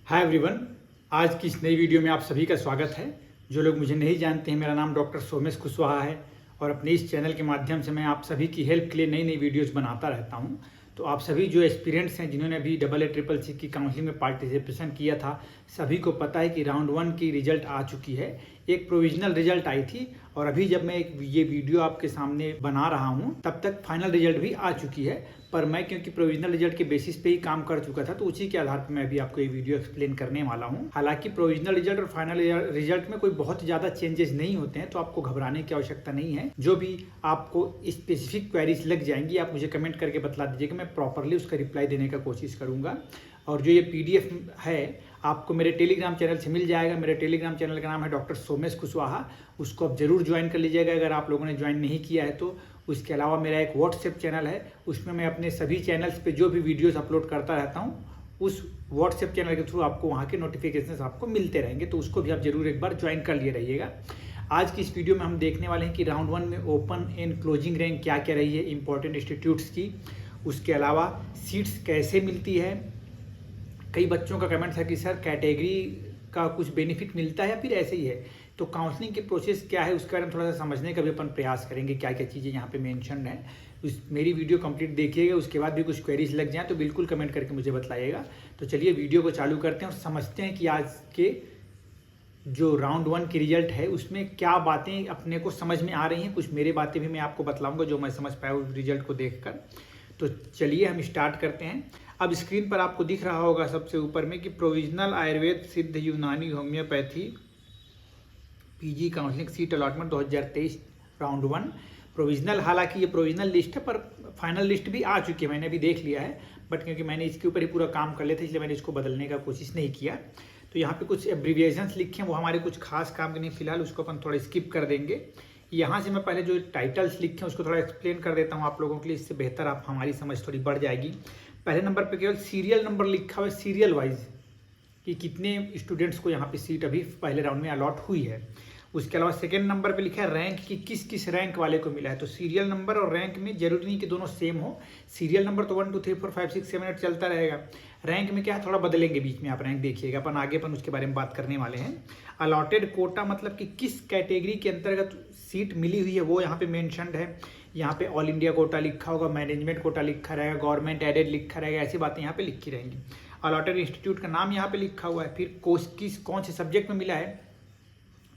Hi everyone, आज की इस नई वीडियो में आप सभी का स्वागत है। जो लोग मुझे नहीं जानते हैं, मेरा नाम डॉक्टर सोमेश कुशवाहा है और अपने इस चैनल के माध्यम से मैं आप सभी की हेल्प के लिए नई नई वीडियोस बनाता रहता हूं। तो आप सभी जो एस्पिरेंट्स हैं, जिन्होंने अभी AA CCC की काउंसलिंग में पार्टिसिपेशन किया था, सभी को पता है कि राउंड 1 की रिजल्ट आ चुकी है। एक प्रोविजनल रिजल्ट आई थी और अभी जब मैं ये वीडियो आपके सामने बना रहा हूं, तब तक फाइनल रिजल्ट भी आ चुकी है। पर मैं क्योंकि प्रोविजनल रिजल्ट के बेसिस पे ही काम कर चुका था, तो उसी के आधार पर मैं अभी आपको ये वीडियो एक्सप्लेन करने वाला हूँ। हालांकि प्रोविजनल रिजल्ट और फाइनल रिजल्ट में कोई बहुत ज़्यादा चेंजेस नहीं होते हैं, तो आपको घबराने की आवश्यकता नहीं है। जो भी आपको स्पेसिफिक क्वेरीज लग जाएंगी, आप मुझे कमेंट करके बतला दीजिएगा, मैं प्रॉपरली उसका रिप्लाई देने का कोशिश करूँगा। और जो ये PDF है, आपको मेरे टेलीग्राम चैनल से मिल जाएगा। मेरे टेलीग्राम चैनल का नाम है डॉक्टर सोमेश कुशवाहा। उसको आप जरूर ज्वाइन कर लीजिएगा अगर आप लोगों ने ज्वाइन नहीं किया है तो। उसके अलावा मेरा एक व्हाट्सएप चैनल है, उसमें मैं अपने सभी चैनल्स पे जो भी वीडियोस अपलोड करता रहता हूँ, उस व्हाट्सएप चैनल के थ्रू आपको वहाँ के नोटिफिकेशन आपको मिलते रहेंगे, तो उसको भी आप जरूर एक बार ज्वाइन कर लिए रहिएगा। आज की इस वीडियो में हम देखने वाले हैं कि राउंड 1 में ओपन एंड क्लोजिंग रैंक क्या क्या रही है इंपॉर्टेंट इंस्टीट्यूट्स की। उसके अलावा सीट्स कैसे मिलती है। कई बच्चों का कमेंट था कि सर कैटेगरी का कुछ बेनिफिट मिलता है या फिर ऐसे ही है। तो काउंसलिंग के प्रोसेस क्या है उसके बारे में थोड़ा सा समझने का भी अपन प्रयास करेंगे, क्या क्या चीज़ें यहाँ पे मेंशन है। मेरी वीडियो कंप्लीट देखिएगा, उसके बाद भी कुछ क्वेरीज लग जाए तो बिल्कुल कमेंट करके मुझे बताइएगा। तो चलिए वीडियो को चालू करते हैं और समझते हैं कि आज के जो राउंड 1 की रिजल्ट है उसमें क्या बातें अपने को समझ में आ रही हैं। कुछ मेरी बातें भी मैं आपको बतलाऊँगा जो मैं समझ पाया उस रिजल्ट को देख कर। तो चलिए हम स्टार्ट करते हैं। अब स्क्रीन पर आपको दिख रहा होगा सबसे ऊपर में कि प्रोविजनल आयुर्वेद सिद्ध यूनानी homeopathy PG counselling seat allotment 2023 round 1 provisional. हालांकि ये प्रोविजनल लिस्ट है पर फाइनल लिस्ट भी आ चुकी है, मैंने भी देख लिया है। बट क्योंकि मैंने इसके ऊपर ही पूरा काम कर लिया था, इसलिए मैंने इसको बदलने का कोशिश नहीं किया। तो यहाँ पे कुछ एब्रीविएशंस लिखे हैं, वो हमारे कुछ खास काम के नहीं, फिलहाल उसको अपन थोड़ा स्किप कर देंगे। यहाँ से मैं पहले जो टाइटल्स लिखे हैं उसको थोड़ा एक्सप्लेन कर देता हूँ आप लोगों के लिए, इससे बेहतर आप हमारी समझ थोड़ी बढ़ जाएगी। पहले नंबर पे केवल सीरियल नंबर लिखा हुआ है, सीरियल वाइज कि कितने स्टूडेंट्स को यहाँ पे सीट अभी पहले राउंड में अलॉट हुई है। उसके अलावा सेकेंड नंबर पे लिखा है रैंक कि किस किस रैंक वाले को मिला है। तो सीरियल नंबर और रैंक में जरूरी नहीं कि दोनों सेम हो। सीरियल नंबर तो 1 2 3 4 5 6 7 8 चलता रहेगा। रैंक में क्या है, थोड़ा बदलेंगे बीच में, आप रैंक देखिएगा, अपन आगे अपन उसके बारे में बात करने वाले हैं। अलॉटेड कोटा मतलब कि किस कैटेगरी के अंतर्गत सीट मिली हुई है वो यहाँ पे मेंशन्ड है। यहाँ पे ऑल इंडिया कोटा लिखा होगा, मैनेजमेंट कोटा लिखा रहेगा, गवर्नमेंट एडेड लिखा रहेगा, ऐसी बातें यहाँ पे लिखी रहेंगी। अलॉटेड इंस्टीट्यूट का नाम यहाँ पे लिखा हुआ है। फिर कौन से सब्जेक्ट में मिला है,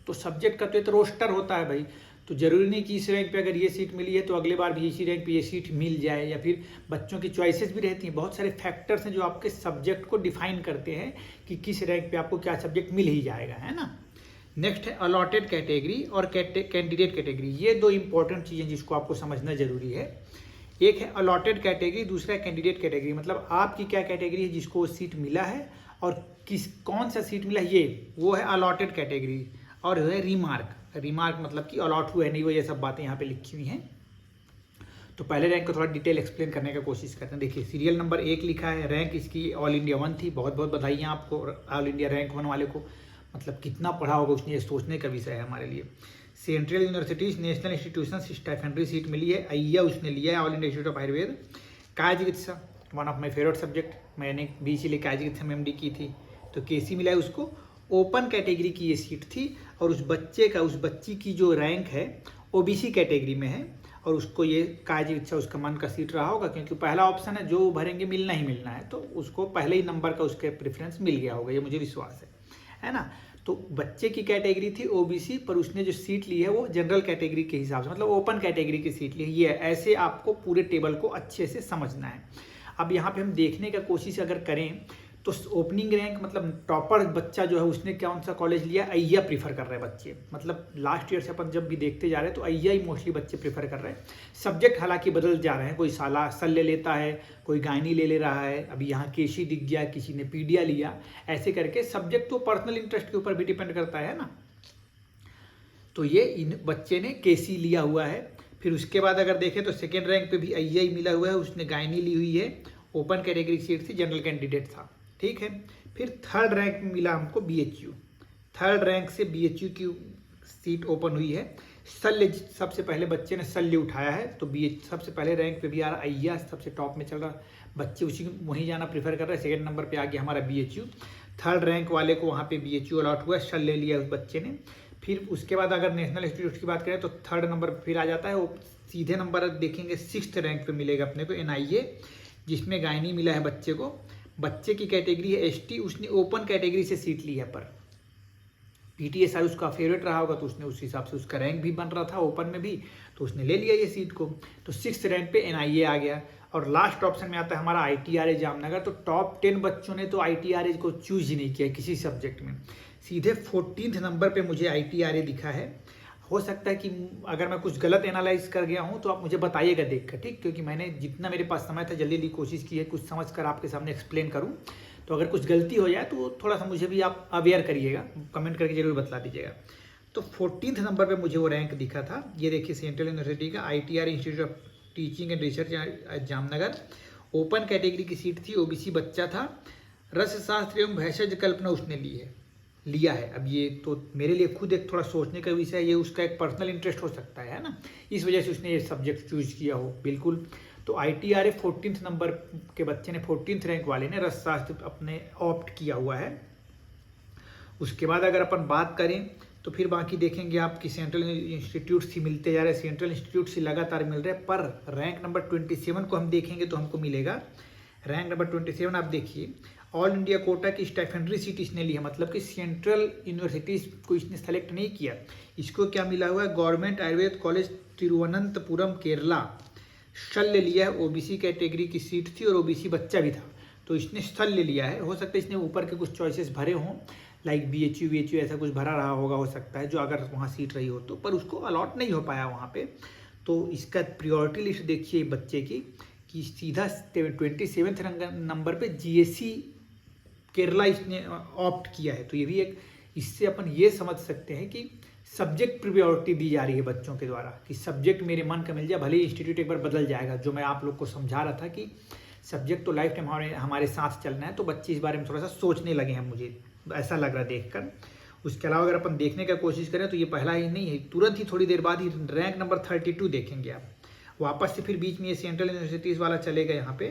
तो सब्जेक्ट का तो एक रोस्टर होता है भाई। तो जरूरी नहीं कि इस रैंक पे अगर ये सीट मिली है तो अगले बार भी इसी रैंक पे ये सीट मिल जाए, या फिर बच्चों की चॉइसेस भी रहती हैं। बहुत सारे फैक्टर्स हैं जो आपके सब्जेक्ट को डिफाइन करते हैं कि किस रैंक पे आपको क्या सब्जेक्ट मिल ही जाएगा, है ना। नेक्स्ट है अलॉटेड कैटेगरी और कैंडिडेट कैटेगरी। ये दो इंपॉर्टेंट चीज़ें जिसको आपको समझना जरूरी है। एक है अलॉटेड कैटेगरी, दूसरा है कैंडिडेट कैटेगरी। मतलब आपकी क्या कैटेगरी है जिसको सीट मिला है और कौन सा सीट मिला है, वो है अलॉटेड कैटेगरी। और है रिमार्क मतलब कि अलॉट हुआ है नहीं, वो ये सब बातें यहाँ पे लिखी हुई हैं। तो पहले रैंक को थोड़ा डिटेल एक्सप्लेन करने का कोशिश करते हैं। देखिए सीरियल नंबर 1 लिखा है, रैंक इसकी ऑल इंडिया 1 थी। बहुत बहुत बधाई आपको ऑल इंडिया रैंक 1 वाले को। मतलब कितना पढ़ा होगा उसने, ये सोचने का विषय है हमारे लिए। Central universities national institution stipendiary seat मिली है, अय्या उसने लिया है, all India institute of Ayurveda. काय चिकित्सा one of my favourite subject, मैंने BC लिए काय चिकित्सा में MD की थी, तो KC मिला है उसको। ओपन कैटेगरी की ये सीट थी और उस बच्ची की जो रैंक है OBC कैटेगरी में है, और उसको ये काय चिकित्सा उसका मन का सीट रहा होगा, क्योंकि पहला ऑप्शन है, जो भरेंगे मिलना ही मिलना है, तो उसको पहले ही नंबर का उसके प्रेफरेंस मिल गया होगा, ये मुझे विश्वास है ना। तो बच्चे की कैटेगरी थी OBC, पर उसने जो सीट ली है वो जनरल कैटेगरी के हिसाब से, मतलब ओपन कैटेगरी की सीट ली है। ये ऐसे आपको पूरे टेबल को अच्छे से समझना है। अब यहाँ पे हम देखने का कोशिश अगर करें तो ओपनिंग रैंक मतलब टॉपर बच्चा जो है उसने कौन सा कॉलेज लिया, अय्या प्रीफर कर रहे हैं बच्चे। मतलब लास्ट ईयर से अपन जब भी देखते जा रहे हैं तो अय्या ही मोस्टली बच्चे प्रीफर कर रहे हैं। सब्जेक्ट हालांकि बदल जा रहे हैं, कोई शल्य ले लेता है, कोई गायनी ले रहा है, अभी यहाँ केसी दिख गया, किसी ने पीडिया लिया, ऐसे करके सब्जेक्ट तो पर्सनल इंटरेस्ट के ऊपर भी डिपेंड करता है ना। तो ये इन बच्चे ने केसी लिया हुआ है। फिर उसके बाद अगर देखें तो सेकेंड रैंक पे भी अय्या ही मिला हुआ है, उसने गायनी ली हुई है, ओपन कैटेगरी सीट थी, जनरल कैंडिडेट था, ठीक है। फिर थर्ड रैंक में मिला हमको BHU, थर्ड रैंक से BHU की सीट ओपन हुई है। शल्य सबसे पहले बच्चे ने शल्य उठाया है, तो सबसे पहले रैंक पे भी आ रहा अय्या, सबसे टॉप में चल रहा, बच्चे उसी वहीं जाना प्रेफर कर रहे हैं। सेकंड नंबर पे आ गया हमारा BHU। 3rd रैंक वाले को वहाँ पे BHU अलॉट हुआ, शल ले लिया उस बच्चे ने। फिर उसके बाद अगर नेशनल इंस्टीट्यूट की बात करें तो 3rd नंबर पर फिर आ जाता है, वो सीधे नंबर देखेंगे 6th रैंक पे मिलेगा अपने को NIA, जिसमें गायनी मिला है बच्चे को। बच्चे की कैटेगरी है ST, उसने ओपन कैटेगरी से सीट ली है, पर PTSR उसका फेवरेट रहा होगा तो उसने उस हिसाब से, उसका रैंक भी बन रहा था ओपन में भी, तो उसने ले लिया ये सीट को। तो 6th रैंक पे NIA आ गया। और लास्ट ऑप्शन में आता है हमारा ITRA जामनगर। तो टॉप 10 बच्चों ने तो ITRA को चूज ही नहीं किया किसी सब्जेक्ट में, सीधे 14th नंबर पे मुझे ITRA दिखा है। हो सकता है कि अगर मैं कुछ गलत एनालाइज कर गया हूँ तो आप मुझे बताइएगा देख कर, ठीक, क्योंकि मैंने जितना मेरे पास समय था जल्दी कोशिश की है कुछ समझ कर आपके सामने एक्सप्लेन करूँ। तो अगर कुछ गलती हो जाए तो थोड़ा सा मुझे भी आप अवेयर करिएगा, कमेंट करके जरूर बतला दीजिएगा। तो 14th नंबर पे मुझे वो रैंक दिखा था। ये देखिए सेंट्रल यूनिवर्सिटी का ITRA institute of teaching and research Jamnagar, open category की सीट थी, OBC बच्चा था, रसशास्त्र एवं भैषज कल्पना उसने लिया है। अब ये तो मेरे लिए खुद एक थोड़ा सोचने का विषय है, ये उसका एक पर्सनल इंटरेस्ट हो सकता है ना, इस वजह से उसने ये सब्जेक्ट चूज किया हो, बिल्कुल। तो ITRA 14th नंबर के बच्चे ने, 14th रैंक वाले ने रसशास्त्र अपने ऑप्ट किया हुआ है। उसके बाद अगर अपन बात करें तो फिर बाकी देखेंगे आपकी सेंट्रल इंस्टीट्यूट से मिलते जा रहे, सेंट्रल इंस्टीट्यूट से लगातार मिल रहे हैं, पर रैंक नंबर 27 को हम देखेंगे तो हमको मिलेगा रैंक नंबर 27। आप देखिए ऑल इंडिया कोटा की स्टाइफेंड्री सीट इसने ली है, मतलब कि सेंट्रल यूनिवर्सिटीज़ को इसने सेलेक्ट नहीं किया। इसको क्या मिला हुआ है, गवर्नमेंट आयुर्वेद कॉलेज तिरुवनंतपुरम केरला, स्थल ले लिया है। OBC कैटेगरी की सीट थी और OBC बच्चा भी था, तो इसने स्थल ले लिया है। हो सकता है इसने ऊपर के कुछ चॉइसेस भरे हों, लाइक BHU ऐसा कुछ भरा रहा होगा, हो सकता है, जो अगर वहाँ सीट रही हो तो, पर उसको अलॉट नहीं हो पाया वहाँ पे। तो इसका प्रियोरिटी लिस्ट देखिए बच्चे की, कि सीधा 27th नंबर पे GSC केरला इसने ऑप्ट किया है। तो ये भी एक, इससे अपन ये समझ सकते हैं कि सब्जेक्ट प्रियोरिटी दी जा रही है बच्चों के द्वारा, कि सब्जेक्ट मेरे मन का मिल जाए, भले ही इंस्टीट्यूट एक बार बदल जाएगा। जो मैं आप लोग को समझा रहा था कि सब्जेक्ट तो लाइफ टाइम हमारे साथ चलना है, तो बच्चे इस बारे में थोड़ा सा सोचने लगे हैं, मुझे ऐसा लग रहा है देखकर। उसके अलावा अगर अपन देखने का कोशिश करें तो ये पहला ही नहीं है, तुरंत ही थोड़ी देर बाद ही रैंक नंबर 32 देखेंगे आप। वापस से फिर बीच में ये सेंट्रल यूनिवर्सिटीज़ वाला चलेगा यहाँ पे।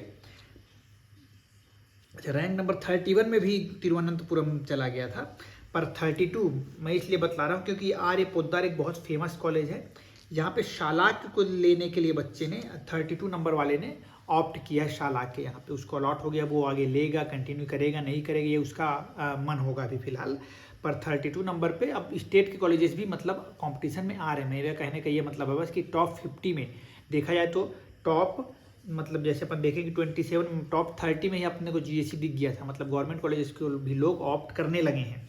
अच्छा, रैंक नंबर 31 में भी तिरुवनंतपुरम चला गया था, पर 32 मैं इसलिए बतला रहा हूँ क्योंकि आर्य पोद्दार एक बहुत फेमस कॉलेज है, जहाँ पे शालाक को लेने के लिए बच्चे ने 32 नंबर वाले ने ऑप्ट किया है शालाक के। यहाँ पे उसको अलॉट हो गया, वो आगे लेगा, कंटिन्यू करेगा नहीं करेगा, ये उसका मन होगा अभी फिलहाल। पर 32 नंबर पे अब स्टेट के कॉलेजेस भी मतलब कंपटीशन में आ रहे हैं। मेरे कहने का ये मतलब है बस कि टॉप 50 में देखा जाए तो टॉप, मतलब जैसे अपन देखें कि 27 टॉप 30 में ही अपने को GSC दिख गया था, मतलब गवर्नमेंट कॉलेज को भी लोग ऑप्ट करने लगे हैं।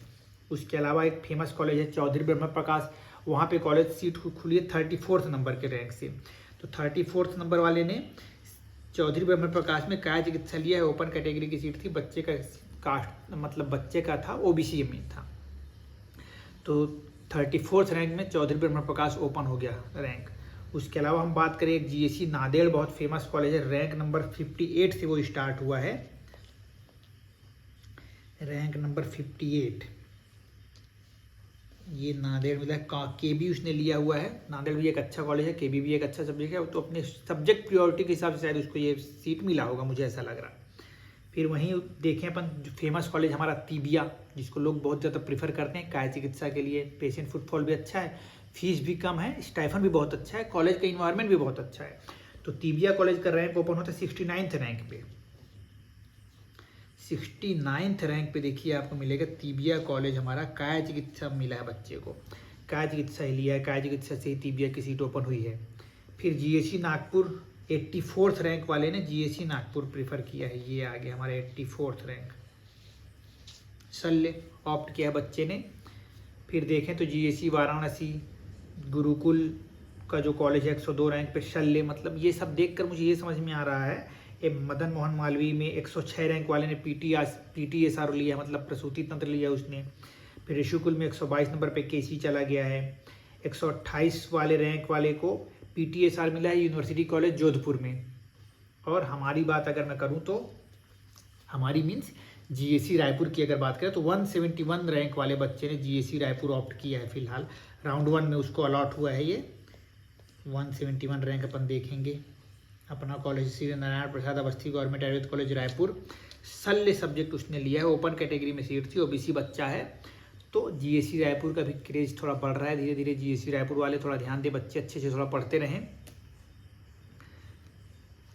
उसके अलावा एक फेमस कॉलेज है चौधरी ब्रह्म प्रकाश, वहाँ पे कॉलेज सीट खुली है 34th नंबर के रैंक से। तो 34th नंबर वाले ने चौधरी ब्रह्म प्रकाश में काया चिकित्सा लिया है, ओपन कैटेगरी की सीट थी, बच्चे का कास्ट मतलब बच्चे का था, OBC में था। तो 34th रैंक में चौधरी ब्रह्म प्रकाश ओपन हो गया रैंक। उसके अलावा हम बात करें एक GSC नांदेड़, बहुत फेमस कॉलेज है, रैंक नंबर 58 से वो स्टार्ट हुआ है, रैंक नंबर 58 ये नांदेड़ मिला है। KB उसने लिया हुआ है, नांदेड़ भी एक अच्छा कॉलेज है, KB भी एक अच्छा सब्जेक्ट है, तो अपने सब्जेक्ट प्रियोरिटी के हिसाब से शायद उसको ये सीट मिला होगा, मुझे ऐसा लग रहा। फिर वहीं देखें अपन फेमस कॉलेज हमारा तिबिया, जिसको लोग बहुत ज़्यादा प्रीफर करते हैं काया चिकित्सा के लिए। पेशेंट फुटफॉल भी अच्छा है, फीस भी कम है, स्टाइफन भी बहुत अच्छा है, कॉलेज का इन्वायरमेंट भी बहुत अच्छा है। तो तिबिया कॉलेज का रैंक ओपन होता है 69th रैंक पे। 69th रैंक पे देखिए आपको मिलेगा तिबिया कॉलेज, हमारा काया चिकित्सा मिला है बच्चे को, काया चिकित्सा ही लिया है, काया चिकित्सा से ही तिबिया की सीट ओपन हुई है। फिर GSC नागपुर 84th रैंक वाले ने GSC नागपुर प्रीफर किया है, ये आ गया हमारा 84th रैंक, शल्य ऑप्ट किया है बच्चे ने। फिर देखें तो GSC वाराणसी गुरुकुल का जो कॉलेज है 102 रैंक पे शल्य, मतलब ये सब देखकर मुझे ये समझ में आ रहा है, ये मदन मोहन मालवीय में 106 रैंक वाले ने PTSR लिया, मतलब प्रसूति तंत्र लिया उसने। फिर ऋषिकुल में 122 नंबर पे KC चला गया है। 128 वाले रैंक वाले को PTSR मिला है यूनिवर्सिटी कॉलेज जोधपुर में। और हमारी बात अगर मैं करूँ तो हमारी मीन्स GSC रायपुर की अगर बात करें तो 171 रैंक वाले बच्चे ने GSC रायपुर ऑप्ट किया है, फिलहाल राउंड 1 में उसको अलॉट हुआ है ये 171 रैंक। अपन देखेंगे अपना college Shri Narayan Prasad Awasthi government Ayurveda college Raipur, शल्य सब्जेक्ट उसने लिया है, ओपन कैटेगरी में सीट थी, ओबीसी बच्चा है। तो जीएससी रायपुर का भी क्रेज थोड़ा बढ़ रहा है धीरे धीरे। जीएससी रायपुर वाले थोड़ा ध्यान दें, बच्चे अच्छे से थोड़ा पढ़ते रहें।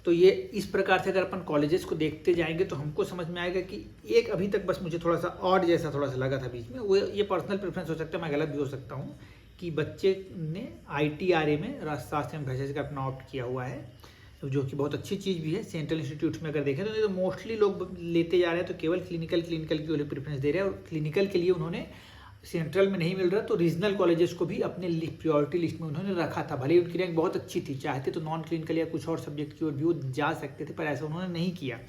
तो ये इस प्रकार से अगर अपन कॉलेजेस को देखते जाएंगे तो हमको समझ में आएगा कि एक अभी तक बस मुझे थोड़ा सा ऑड जैसा थोड़ा सा लगा था बीच में, वो ये पर्सनल प्रेफरेंस हो सकता है, मैं गलत भी हो सकता हूँ, कि बच्चे ने ITRA में राजशास्त्र एवं भेषज का अपना ऑप्ट किया हुआ है, जो कि बहुत अच्छी चीज़ भी है। सेंट्रल इंस्टीट्यूट्स में अगर देखें तो नहीं तो मोस्टली लोग लेते जा रहे हैं तो केवल क्लिनिकल की ओर प्रेफरेंस दे रहे हैं, और क्लिनिकल के लिए उन्होंने सेंट्रल में नहीं मिल रहा तो रीजनल कॉलेजेस को भी अपने प्रायोरिटी लिस्ट में उन्होंने रखा था। भले ही उनकी रैंक बहुत अच्छी थी, चाहते तो नॉन क्लिनिकल या कुछ और सब्जेक्ट की ओर भी वो जा सकते थे, पर ऐसा उन्होंने नहीं किया।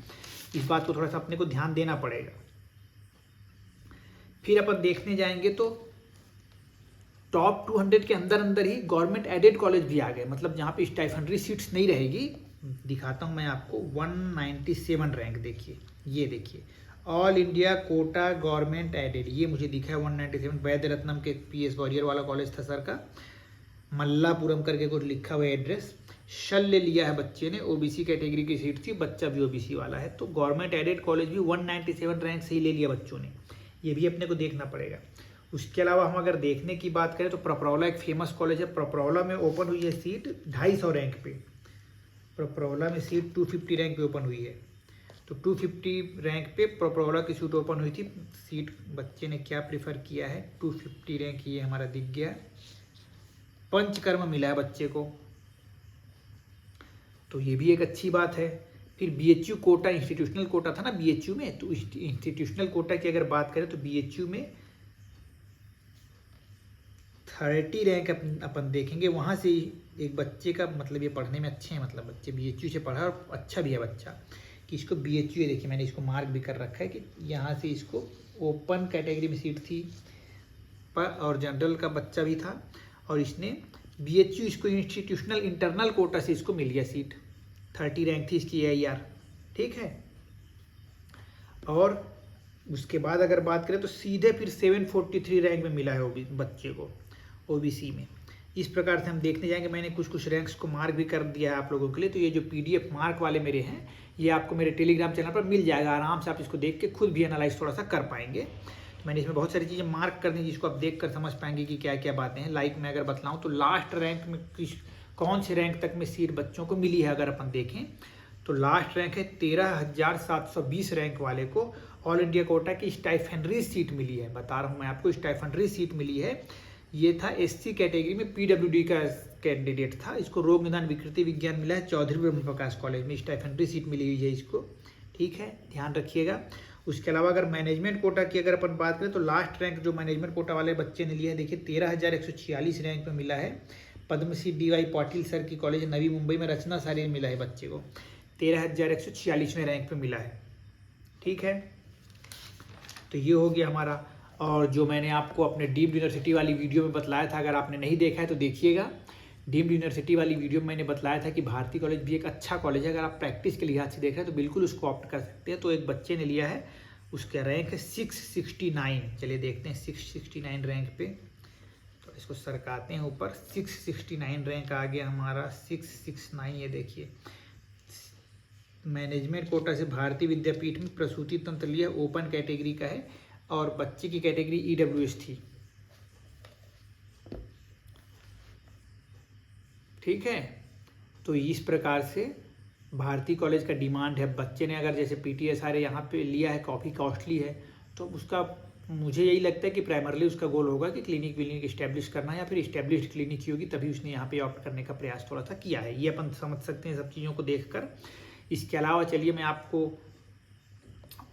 इस बात को थोड़ा सा अपने को ध्यान देना पड़ेगा। फिर अपन देखने जाएंगे तो टॉप 200 के अंदर अंदर ही गवर्नमेंट एडेड कॉलेज भी आ गए, मतलब जहाँ पे स्टाइफनरी सीट्स नहीं रहेगी। दिखाता हूँ मैं आपको 197 रैंक, देखिए ये देखिए, all India quota government aided, ये मुझे दिखा है 197। वैद्य रत्नम के PS वॉरियर वाला कॉलेज था सर का, मल्लापुरम करके कुछ लिखा हुआ एड्रेस। शल्य लिया है बच्चे ने, ओबीसी कैटेगरी की सीट थी, बच्चा भी ओबीसी वाला है, तो गवर्नमेंट एडेड कॉलेज भी 197 रैंक से ही ले लिया बच्चों ने, ये भी अपने को देखना पड़ेगा। उसके अलावा हम अगर देखने की बात करें तो प्रपरौला एक फेमस कॉलेज है, प्रपरौला में ओपन हुई है सीट 250 रैंक पे, प्रपरौला में सीट 250 रैंक पे ओपन हुई है, तो 250 रैंक पे प्रपरौला की सीट ओपन हुई थी। सीट बच्चे ने क्या प्रीफर किया है, 250 रैंक, ये हमारा दिख गया, पंचकर्म मिला है बच्चे को, तो ये भी एक अच्छी बात है। फिर BHU कोटा, इंस्टीट्यूशनल कोटा था ना BHU में, तो इंस्टीट्यूशनल कोटा की अगर बात करें तो BHU में 30 रैंक अपन देखेंगे, वहाँ से एक बच्चे का, मतलब ये पढ़ने में अच्छे हैं, मतलब बच्चे BHU से पढ़ा और अच्छा भी है बच्चा, कि इसको BHU, ये देखिए मैंने इसको मार्क भी कर रखा है कि यहाँ से इसको ओपन कैटेगरी में सीट थी पर, और जनरल का बच्चा भी था, और इसने BHU, इसको इंस्टीट्यूशनल इंटरनल कोटा से इसको मिल गया सीट, 30 रैंक थी इसकी AIR, ठीक है। और उसके बाद अगर बात करें तो सीधे फिर 743 रैंक में मिला है बच्चे को OBC में। इस प्रकार से हम देखने जाएंगे, मैंने कुछ रैंक्स को मार्क भी कर दिया है आप लोगों के लिए, तो ये जो PDF मार्क वाले मेरे हैं, ये आपको मेरे टेलीग्राम चैनल पर मिल जाएगा, आराम से आप इसको देख के खुद भी एनालाइज थोड़ा सा कर पाएंगे। तो मैंने इसमें बहुत सारी चीज़ें मार्क कर दी जिसको आप देख कर समझ पाएंगे कि क्या क्या बातें हैं। लाइक मैं अगर बतलाऊँ तो लास्ट रैंक में कौन से रैंक तक में सीट बच्चों को मिली है, अगर अपन देखें तो लास्ट रैंक है 13,720 रैंक वाले को ऑल इंडिया कोटा की स्टाइफनरी सीट मिली है। बता रहा हूँ मैं आपको, स्टाइफनरी सीट मिली है। ये था SC कैटेगरी में, PWD का कैंडिडेट था, इसको रोग निदान विकृति विज्ञान मिला है चौधरी ब्रह्म प्रकाश कॉलेज में, स्टाइफनरी सीट मिली हुई है इसको, ठीक है, ध्यान रखिएगा। उसके अलावा अगर मैनेजमेंट कोटा की अगर अपन बात करें तो लास्ट रैंक जो मैनेजमेंट कोटा वाले बच्चे ने लिया है, देखिए 13,146 रैंक में मिला है, पद्मश्री DY पाटिल सर की कॉलेज नवी मुंबई में, रचना सारी मिला है बच्चे को, 13,146वें रैंक पे मिला है, ठीक है। तो ये हो गया हमारा। और जो मैंने आपको अपने डीम्ड यूनिवर्सिटी वाली वीडियो में बतलाया था, अगर आपने नहीं देखा है तो देखिएगा। डीम्ड यूनिवर्सिटी वाली वीडियो में मैंने बतलाया था कि भारती कॉलेज भी एक अच्छा कॉलेज है, अगर आप प्रैक्टिस के लिहाज से देख रहे हैं तो बिल्कुल उसको ऑप्ट कर सकते हैं। तो एक बच्चे ने लिया है, उसका रैंक है 669, चलिए देखते हैं 669 रैंक पे, तो इसको सरकाते हैं ऊपर, 669 रैंक आ गया हमारा, 669, ये देखिए मैनेजमेंट कोटा से भारतीय विद्यापीठ में प्रसूति तंत्र लिया, ओपन कैटेगरी का है, और बच्चे की कैटेगरी EWS थी, ठीक है। तो इस प्रकार से भारती कॉलेज का डिमांड है। बच्चे ने अगर जैसे PTSR यहाँ पे लिया है, काफ़ी कॉस्टली है, तो उसका मुझे यही लगता है कि प्राइमरली उसका गोल होगा कि क्लिनिक विलिनिक इस्टेब्लिश करना है, या फिर इस्टेब्लिश्ड क्लिनिक ही होगी, तभी उसने यहाँ पे ऑप्ट करने का प्रयास थोड़ा सा किया है, ये अपन समझ सकते हैं सब चीज़ों को देखकर। इसके अलावा चलिए मैं आपको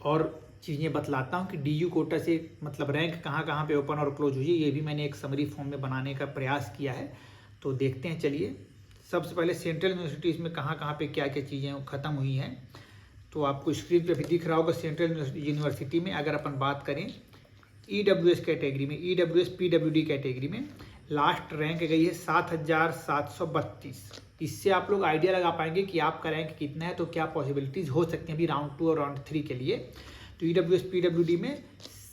और चीज़ें बतलाता हूँ कि DU कोटा से मतलब रैंक कहाँ कहाँ पे ओपन और क्लोज हुई है, ये भी मैंने एक समरी फॉर्म में बनाने का प्रयास किया है, तो देखते हैं। चलिए सबसे पहले सेंट्रल यूनिवर्सिटीज़ में कहाँ कहाँ पे क्या क्या चीज़ें ख़त्म हुई हैं, तो आपको स्क्रीन पे भी दिख रहा होगा। सेंट्रल यूनिवर्सिटी में अगर अपन बात करें EWS कैटेगरी में, EWS PWD कैटेगरी में लास्ट रैंक गई है 7,732। इससे आप लोग आइडिया लगा पाएंगे कि आपका रैंक कितना है, तो क्या पॉसिबिलिटीज़ हो सकती हैं अभी राउंड 2 और राउंड 3 के लिए। तो EWS PWD में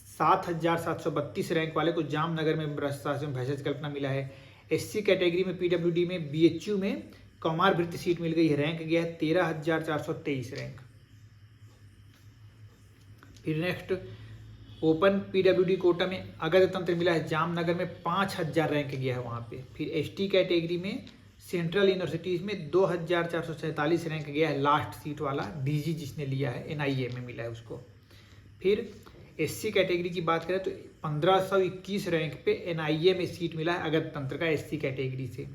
7,732 रैंक वाले को जामनगर में भ्रष्टाचार में भेषज कल्पना मिला है। SC कैटेगरी में PWD में BHU में कौमार वृत्ति सीट मिल गई है, रैंक गया है 13,423 रैंक, फिर नेक्स्ट ओपन पीडब्ल्यूडी कोटा में अगध तंत्र मिला है जामनगर में 5000 रैंक गया है वहाँ पे। फिर एसटी कैटेगरी में सेंट्रल यूनिवर्सिटीज़ में 2447 रैंक गया है, लास्ट सीट वाला डीजी जिसने लिया है एनआईए में मिला है उसको। फिर एससी कैटेगरी की बात करें तो 1521 रैंक पे एनआईए में सीट मिला है अगध तंत्र का एससी कैटेगरी से।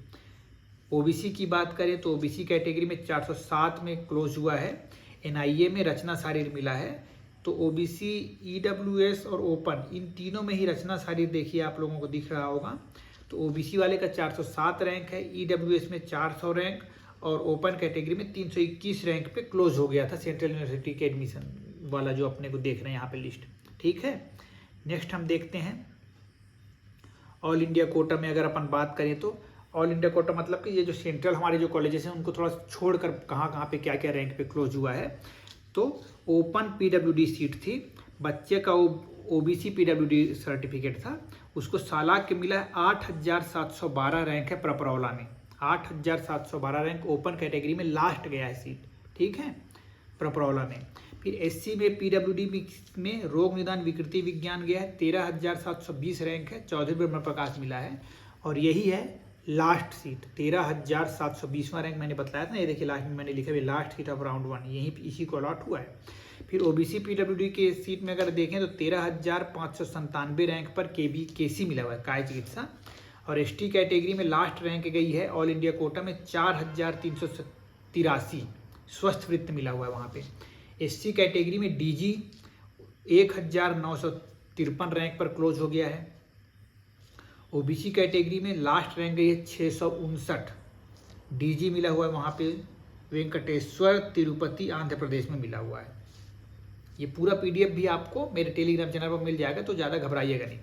ओबीसी की बात करें तो ओबीसी कैटेगरी में 407 में क्लोज हुआ है, एनआईए में रचना शारीर मिला है। तो ओबीसी, ईडब्ल्यूएस और ओपन इन तीनों में ही रचना शारीर देखिए आप लोगों को दिख रहा होगा। तो ओबीसी वाले का 407 रैंक है, ईडब्ल्यूएस में 400 रैंक और ओपन कैटेगरी में 321 रैंक पे क्लोज हो गया था सेंट्रल यूनिवर्सिटी के एडमिशन वाला जो अपने को देख रहे हैं यहाँ पे लिस्ट। ठीक है, नेक्स्ट हम देखते हैं ऑल इंडिया कोटा में अगर अपन बात करें तो ऑल इंडिया कोटा मतलब कि ये जो सेंट्रल हमारे जो कॉलेजेस हैं उनको थोड़ा छोड़कर कहाँ पे क्या क्या रैंक पे क्लोज हुआ है। तो ओपन पीडब्ल्यूडी सीट थी, बच्चे का ओबीसी पीडब्ल्यूडी सर्टिफिकेट था, उसको सालाक के मिला है 8712 रैंक है प्रपरौला में, 8712 रैंक ओपन कैटेगरी में लास्ट गया है सीट। ठीक है, प्रपरौला में। फिर एससी में पीडब्ल्यूडी में रोग निदान विकृति विज्ञान गया है, 13720 रैंक है, चौधरी ब्रह्म प्रकाश मिला है और यही है लास्ट सीट 13720वां रैंक मैंने बताया था ना, ये देखिए लास्ट में मैंने लिखा है लास्ट सीट ऑफ राउंड 1, यहीं इसी को अलॉट हुआ है। फिर ओबीसी पीडब्ल्यूडी के सीट में अगर देखें तो 13597 रैंक पर केसी मिला हुआ है, काय चिकित्सा। और एसटी कैटेगरी में लास्ट रैंक गई है ऑल इंडिया कोटा में 4383 स्वस्थ वृत्त मिला हुआ है वहाँ पे। एससी कैटेगरी में डीजी 1953 रैंक पर क्लोज हो गया है। ओबीसी कैटेगरी में लास्ट रैंक गई है 659, डीजी मिला हुआ है वहाँ पे वेंकटेश्वर तिरुपति आंध्र प्रदेश में मिला हुआ है। ये पूरा पीडीएफ भी आपको मेरे टेलीग्राम चैनल पर मिल जाएगा, तो ज़्यादा घबराइएगा नहीं।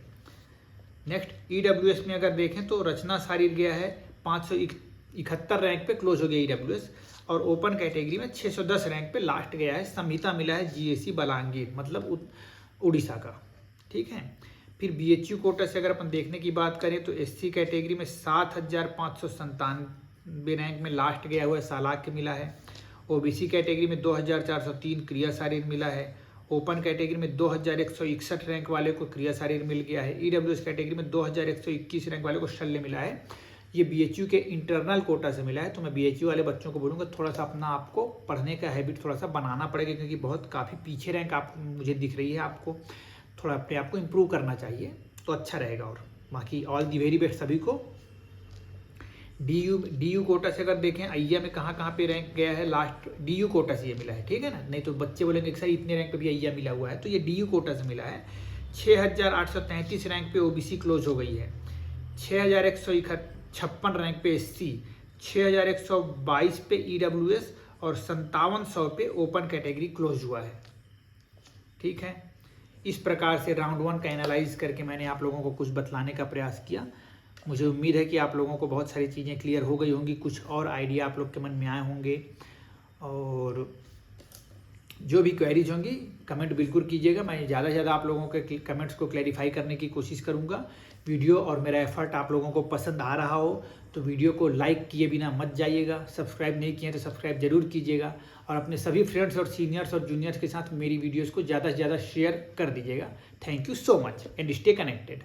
नेक्स्ट ईडब्ल्यूएस में अगर देखें तो रचना शारीर गया है 571 रैंक पे क्लोज हो गया ईडब्ल्यूएस और ओपन कैटेगरी में 610 रैंक पे लास्ट गया है। संहिता मिला है जीएससी बलांगीर मतलब उड़ीसा का। ठीक है, फिर बीएचयू कोटा से अगर अपन देखने की बात करें तो एससी कैटेगरी में 7597 रैंक में लास्ट गया हुआ है, सालाक के मिला है। ओबीसी कैटेगरी में 2403 क्रिया शारीर मिला है। ओपन कैटेगरी में 2161 रैंक वाले को क्रिया शारीर मिल गया है। ईडब्ल्यूएस कैटेगरी में 2121 रैंक वाले को शल्य मिला है। ये बीएचयू के इंटरनल कोटा से मिला है। तो मैं बीएचयू वाले बच्चों को बोलूँगा थोड़ा सा अपना आपको पढ़ने का हैबिट थोड़ा सा बनाना पड़ेगा, क्योंकि बहुत काफ़ी पीछे रैंक आप मुझे दिख रही है, आपको थोड़ा अपने आप को इम्प्रूव करना चाहिए तो अच्छा रहेगा। और बाकी ऑल दी वेरी बेस्ट सभी को। डीयू कोटा से अगर देखें अय्या में कहाँ पे रैंक गया है, लास्ट डीयू कोटा से ये मिला है। ठीक है ना, नहीं तो बच्चे बोलेंगे सर इतने रैंक पे भी अय्या मिला हुआ है, तो ये डीयू कोटा से मिला है। 6833 रैंक पे ओबीसी क्लोज हो गई है, 6156 रैंक पे एससी, 6122 पे ईडब्ल्यूएस और 5700 पे ओपन कैटेगरी क्लोज हुआ है। ठीक है, इस प्रकार से राउंड 1 का एनालाइज करके मैंने आप लोगों को कुछ बतलाने का प्रयास किया। मुझे उम्मीद है कि आप लोगों को बहुत सारी चीज़ें क्लियर हो गई होंगी, कुछ और आइडिया आप लोग के मन में आए होंगे। और जो भी क्वेरीज होंगी कमेंट बिल्कुल कीजिएगा, मैं ज़्यादा से ज़्यादा आप लोगों के कमेंट्स को क्लैरिफाई करने की कोशिश करूँगा। वीडियो और मेरा एफर्ट आप लोगों को पसंद आ रहा हो तो वीडियो को लाइक किए बिना मत जाइएगा, सब्सक्राइब नहीं किए तो सब्सक्राइब जरूर कीजिएगा और अपने सभी फ्रेंड्स और सीनियर्स और जूनियर्स के साथ मेरी वीडियोज़ को ज़्यादा से ज़्यादा शेयर कर दीजिएगा। Thank you so much and stay connected.